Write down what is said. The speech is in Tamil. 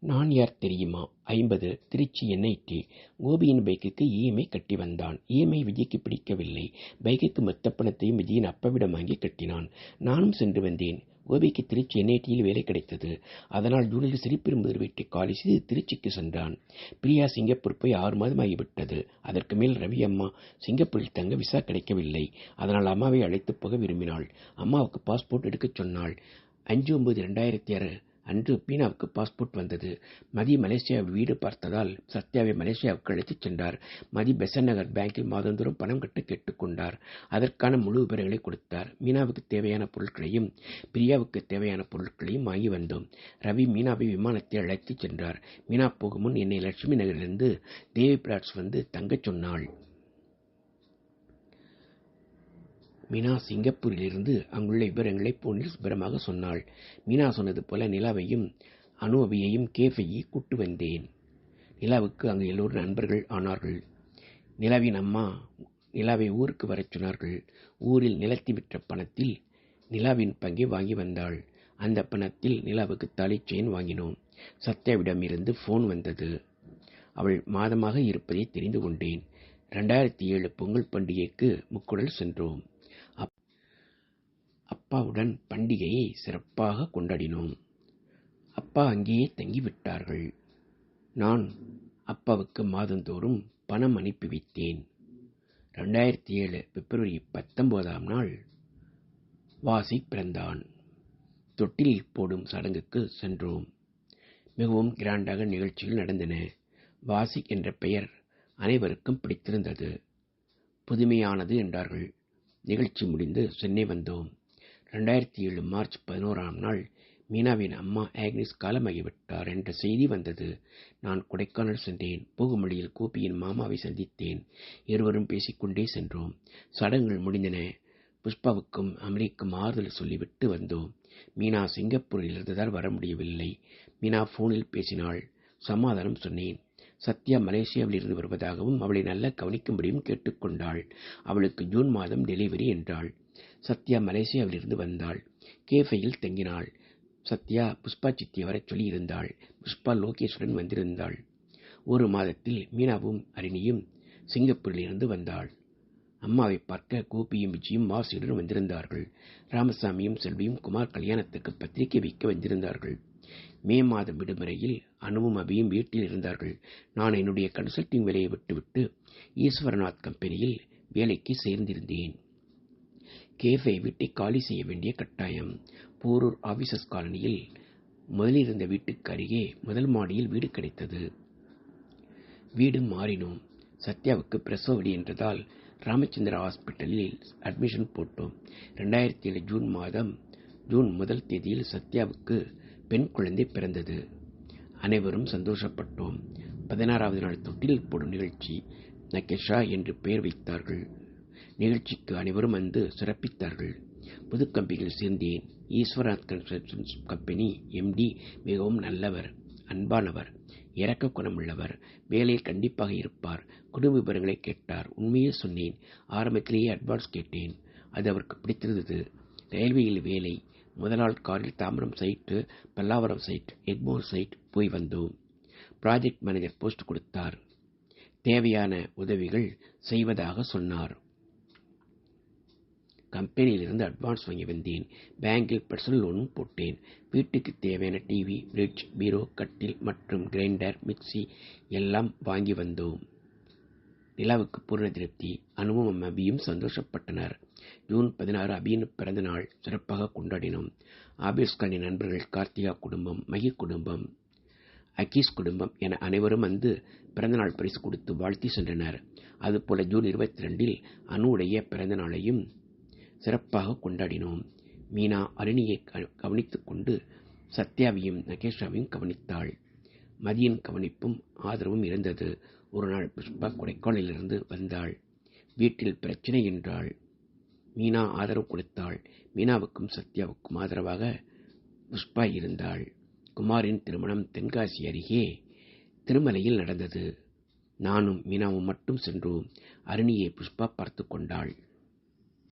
நான் யார் தெரியுமா? 50, திருச்சி என்ஐடி. கோபியின் பைக்குக்கு இஎம்ஐ கட்டி வந்தான். இஎம்ஐ விஜய்க்கு பிடிக்கவில்லை. பைக்குக்கு மொத்த பணத்தையும் விஜயின் அப்பாவிடம் வாங்கி கட்டினான். நானும் சென்று வந்தேன். கோபிக்கு திருச்சி என்ஐடியில் வேலை கிடைத்தது. அதனால் ஜூனில் ஸ்ரீபெரும்புதூர் வீட்டை காலி செய்து திருச்சிக்கு சென்றான். பிரியா சிங்கப்பூர் போய் 6 மாதம் ஆகிவிட்டது. அதற்கு மேல் ரவி அம்மா சிங்கப்பூரில் தங்க விசா கிடைக்கவில்லை. அதனால் அம்மாவை அழைத்து போக விரும்பினாள். அம்மாவுக்கு பாஸ்போர்ட் எடுக்கச் சொன்னாள். 5/9/2006 அன்று பீனாவுக்கு பாஸ்போர்ட் வந்தது. மதி மலேசியா வீடு பார்த்ததால் சத்யாவை மலேசியாவுக்கு அழைத்துச் சென்றார். மதி பெசன்ட் நகர் பேங்கில் மாதந்தோறும் பணம் கட்ட கேட்டுக்கொண்டார். அதற்கான முழு விவரங்களை கொடுத்தார். மீனாவுக்கு தேவையான பொருட்களையும் பிரியாவுக்கு தேவையான பொருட்களையும் வாங்கி வந்தோம். ரவி மீனாவை விமானத்தை அழைத்துச் சென்றார். மீனா போகும் முன் என்னை லட்சுமி நகரிலிருந்து தேவி பிளாட்ஸ் வந்து தங்கச் சொன்னாள். மீனா சிங்கப்பூரிலிருந்து அங்குள்ள விவரங்களை போனில் விவரமாக சொன்னாள். மீனா சொன்னது போல நிலாவையும் அனுபவியையும் கேஃபையை கூட்டு வந்தேன். நிலாவுக்கு அங்கு எல்லோரும் நண்பர்கள் ஆனார்கள். நிலாவின் அம்மா நிலாவை ஊருக்கு வரச் சொன்னார்கள். ஊரில் நிலத்தை விற்ற பணத்தில் நிலாவின் பங்கை வாங்கி வந்தாள். அந்த பணத்தில் நிலாவுக்கு தாலி செயின் வாங்கினோம். சத்யாவிடமிருந்து போன் வந்தது. அவள் மாதமாக இருப்பதை தெரிந்து கொண்டேன். 2007 பொங்கல் பண்டிகைக்கு முக்குடல் சென்றோம். அப்பாவுடன் பண்டிகையை சிறப்பாக கொண்டாடினோம். அப்பா அங்கேயே தங்கிவிட்டார்கள். நான் அப்பாவுக்கு மாதந்தோறும் பணம் அனுப்பி வைத்தேன். 2007 பிப்ரவரி 19ஆம் நாள் வாசி பிறந்தான். தொட்டிலில் போடும் சடங்குக்கு சென்றோம். மிகவும் கிராண்டாக நிகழ்ச்சிகள் நடந்தன. வாசி என்ற பெயர் அனைவருக்கும் பிடித்திருந்தது. புதுமையானது என்றார்கள். நிகழ்ச்சி முடிந்து சென்னை வந்தோம். 2007 மார்ச் 11ஆம் நாள் மீனாவின் அம்மா ஆக்னிஸ் காலமாகிவிட்டார் என்ற செய்தி வந்தது. நான் கொடைக்கானல் சென்றேன். போகும் வழியில் கோபியின் மாமாவை சந்தித்தேன். இருவரும் பேசிக்கொண்டே சென்றோம். சடங்குகள் முடிந்தன. புஷ்பாவுக்கும் அமரிக்கும் ஆறுதல் சொல்லிவிட்டு வந்தோம். மீனா சிங்கப்பூரில் இருந்ததால் வர முடியவில்லை. மீனா போனில் பேசினாள். சமாதானம் சொன்னேன். சத்யா மலேசியாவில் இருந்து வருவதாகவும் அவளை நல்லா கவனிக்கும்படியும் கேட்டுக்கொண்டாள். அவளுக்கு ஜூன் மாதம் டெலிவரி என்றாள். சத்யா மலேசியாவில் இருந்து வந்தாள். கேஃபையில் தங்கினாள். சத்யா புஷ்பா சித்தியை வரச் சொல்லி இருந்தாள். புஷ்பா லோகேஷுடன் வந்திருந்தாள். 1 மாதத்தில் மீனாவும் அரிணியும் சிங்கப்பூரில் இருந்து வந்தாள். அம்மாவை பார்க்க கோபியும் விஜயும் வாசியுடன் வந்திருந்தார்கள். ராமசாமியும் செல்வியும் குமார் கல்யாணத்துக்கு பத்திரிகை வைக்க வந்திருந்தார்கள். மே மாதம் விடுமுறையில் அனுவும் அபியும் வீட்டில் இருந்தார்கள். நான் என்னுடைய கன்சல்டிங் வேலையை விட்டுவிட்டு ஈஸ்வரநாத் கம்பெனியில் வேலைக்கு சேர்ந்திருந்தேன். கேஃபை வீட்டை காலி செய்ய வேண்டிய கட்டாயம். போரூர் ஆபீசர்ஸ் காலனியில் முதலில் இருந்த வீட்டுக்கு அருகே முதல் மாடியில் வீடு கிடைத்தது. வீடு மாறினோம். சத்யாவுக்கு பிரசவ வலி என்றதால் ராமச்சந்திரா ஹாஸ்பிட்டலில் அட்மிஷன் போட்டோம். 2007 ஜூன் 1 தேதியில் சத்யாவுக்கு பெண் குழந்தை பிறந்தது. அனைவரும் சந்தோஷப்பட்டோம். 16வது நாள் தொட்டில் போடும் நிகழ்ச்சி. நகேஷா என்று பெயர் வைத்தார்கள். நிகழ்ச்சிக்கு அனைவரும் வந்து சிறப்பித்தார்கள். புதுக்கம்பியில் சேர்ந்தேன். ஈஸ்வரநாத் கன்ஸ்ட்ரக்ஷன்ஸ் கம்பெனி MD மிகவும் நல்லவர், அன்பானவர், இரக்க குணமுள்ளவர். வேலையில் கண்டிப்பாக இருப்பார். குடும்ப விவரங்களை கேட்டார். உண்மையே சொன்னேன். ஆரம்பத்திலேயே அட்வான்ஸ் கேட்டேன். அது அவருக்கு பிடித்திருந்தது. ரயில்வேயில் வேலை. முதலாள் காரில் Tambaram side, Pallavaram side, Egmore side போய் வந்தோம். ப்ராஜெக்ட் மேனேஜர் போஸ்ட் கொடுத்தார். தேவையான உதவிகள் செய்வதாக சொன்னார். கம்பெனியிலிருந்து அட்வான்ஸ் வாங்கி வந்தேன். பேங்கில் பர்சனல் லோனும் போட்டேன். வீட்டுக்கு தேவையான டிவி, ஃப்ரிட்ஜ், பீரோ, கட்டில் மற்றும் கிரைண்டர், மிக்சி எல்லாம் வாங்கி வந்தோம். நிலாவுக்கு பூர்ண திருப்தி. அனுவும் அபியும் சந்தோஷப்பட்டனர். ஜூன் 16 அபியின் பிறந்த நாள் சிறப்பாக கொண்டாடினோம். ஆபீஸ் காலனி நண்பர்கள், கார்த்திகா குடும்பம், மகி குடும்பம், அகீஸ் குடும்பம் என அனைவரும் வந்து பிறந்தநாள் பரிசு கொடுத்து வாழ்த்தி சென்றனர். அதுபோல ஜூன் 22 அனுவுடைய பிறந்த நாளையும் சிறப்பாக கொண்டாடினோம். மீனா அருணியை கவனித்துக் கொண்டு சத்யாவையும் நகேஷாவையும் கவனித்தாள். மதியின் கவனிப்பும் ஆதரவும் இருந்தது. ஒரு நாள் புஷ்பா கொடைக்கானலிலிருந்து வந்தாள். வீட்டில் பிரச்சனை என்றாள். மீனா ஆதரவு கொடுத்தாள். மீனாவுக்கும் சத்யாவுக்கும் ஆதரவாக புஷ்பா இருந்தாள். குமாரின் திருமணம் தென்காசி அருகே திருமலையில் நடந்தது. நானும் மீனாவும் மட்டும் சென்றோம். அருணியை புஷ்பா பார்த்து கொண்டாள்.